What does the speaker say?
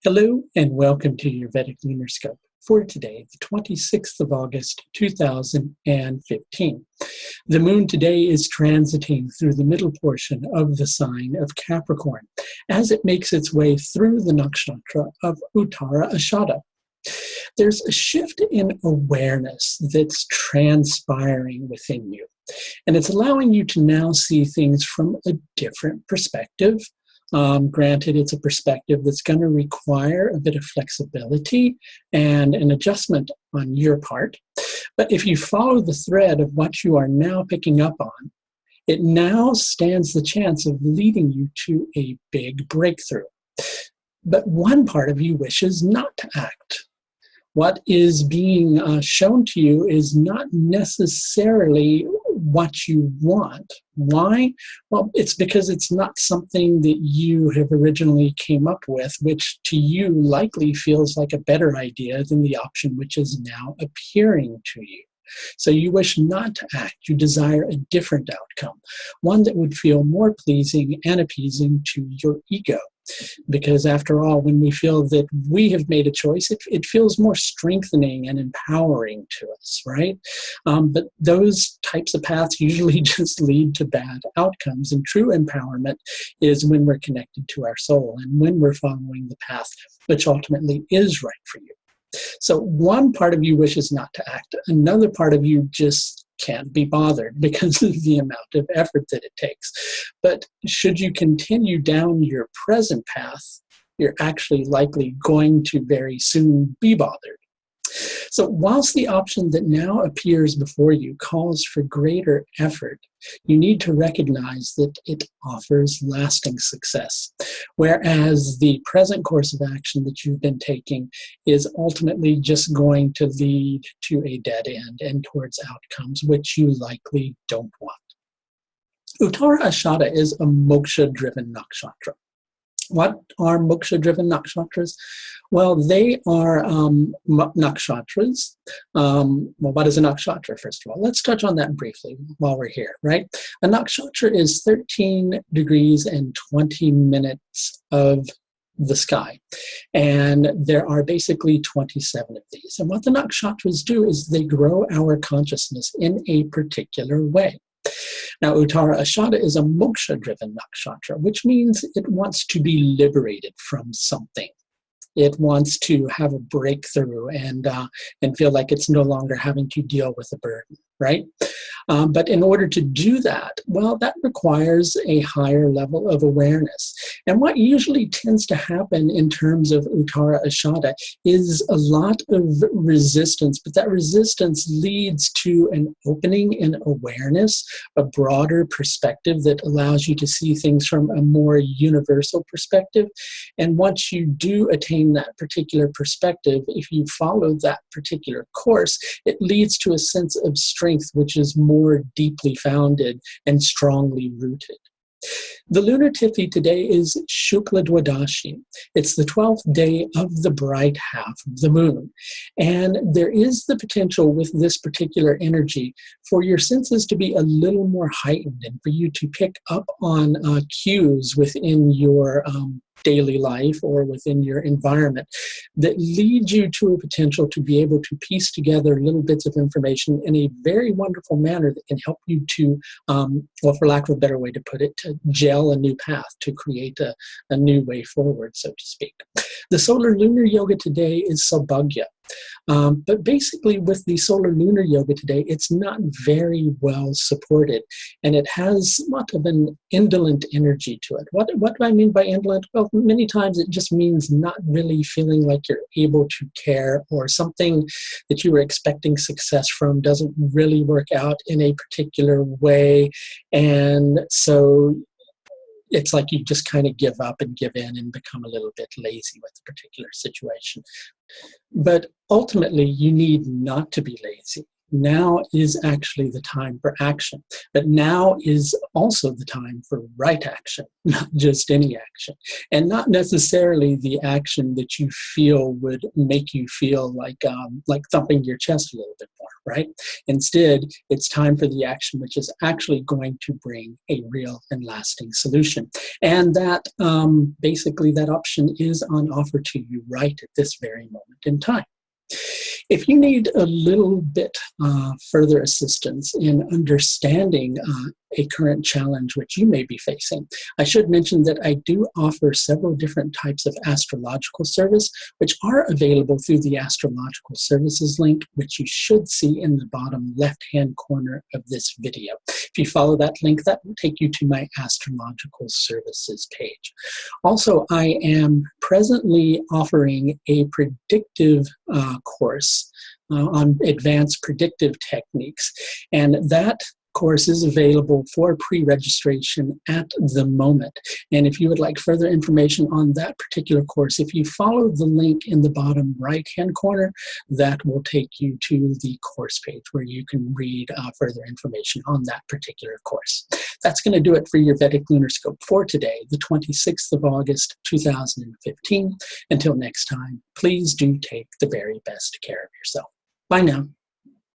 Hello and welcome to your Vedic Lunar Scope for today, the 26th of August, 2015. The moon today is transiting through the middle portion of the sign of Capricorn as it makes its way through the nakshatra of Uttara Ashadha. There's a shift in awareness that's transpiring within you, and it's allowing you to now see things from a different perspective. Granted, it's a perspective that's going to require a bit of flexibility and an adjustment on your part. But if you follow the thread of what you are now picking up on, it now stands the chance of leading you to a big breakthrough. But one part of you wishes not to act. What is being shown to you is not necessarily what you want. Why? Well, it's because it's not something that you have originally came up with, which to you likely feels like a better idea than the option which is now appearing to you. So you wish not to act. You desire a different outcome, one that would feel more pleasing and appeasing to your ego. Because after all, when we feel that we have made a choice, it feels more strengthening and empowering to us, right? But those types of paths usually just lead to bad outcomes. And true empowerment is when we're connected to our soul and when we're following the path which ultimately is right for you. So one part of you wishes not to act. Another part of you just can't be bothered because of the amount of effort that it takes. But should you continue down your present path, you're actually likely going to very soon be bothered. So whilst the option that now appears before you calls for greater effort, you need to recognize that it offers lasting success, whereas the present course of action that you've been taking is ultimately just going to lead to a dead end and towards outcomes which you likely don't want. Uttara Ashadha is a moksha-driven nakshatra. What are moksha-driven nakshatras? Well, they are nakshatras. Well, what is a nakshatra, first of all? Let's touch on that briefly while we're here, right? A nakshatra is 13 degrees and 20 minutes of the sky. And there are basically 27 of these. And what the nakshatras do is they grow our consciousness in a particular way. Now, Uttara Ashadha is a moksha-driven nakshatra, which means it wants to be liberated from something. It wants to have a breakthrough and feel like it's no longer having to deal with a burden, right? But in order to do that, well, that requires a higher level of awareness. And what usually tends to happen in terms of Uttara Ashadha is a lot of resistance, but that resistance leads to an opening in awareness, a broader perspective that allows you to see things from a more universal perspective. And once you do attain that particular perspective, if you follow that particular course, it leads to a sense of strength which is more deeply founded and strongly rooted. The lunar tithi today is Shukla Dwadashi. It's the 12th day of the bright half of the moon. And there is the potential with this particular energy for your senses to be a little more heightened and for you to pick up on cues within your daily life or within your environment that lead you to a potential to be able to piece together little bits of information in a very wonderful manner that can help you to, well, for lack of a better way to put it, to gel a new path, to create a new way forward, so to speak. The solar lunar yoga today is Saubhagya. But basically with the solar lunar yoga today, it's not very well supported and it has somewhat of an indolent energy to it. What do I mean by indolent? Well, many times it just means not really feeling like you're able to care, or something that you were expecting success from doesn't really work out in a particular way. And so it's like you just kind of give up and give in and become a little bit lazy with a particular situation. But ultimately, you need not to be lazy. Now is actually the time for action. But now is also the time for right action, not just any action. And not necessarily the action that you feel would make you feel like thumping your chest a little bit more, right? Instead, it's time for the action which is actually going to bring a real and lasting solution. And that basically that option is on offer to you right at this very moment in time. If you need a little bit further assistance in understanding a current challenge which you may be facing, I should mention that I do offer several different types of astrological service, which are available through the astrological services link, which you should see in the bottom left-hand corner of this video. If you follow that link, that will take you to my astrological services page. Also, I am presently offering a predictive course on advanced predictive techniques, and that course is available for pre-registration at the moment. And if you would like further information on that particular course, if you follow the link in the bottom right-hand corner, that will take you to the course page where you can read further information on that particular course. That's going to do it for your Vedic Lunar Scope for today, the 26th of August, 2015. Until next time, please do take the very best care of yourself. Bye now.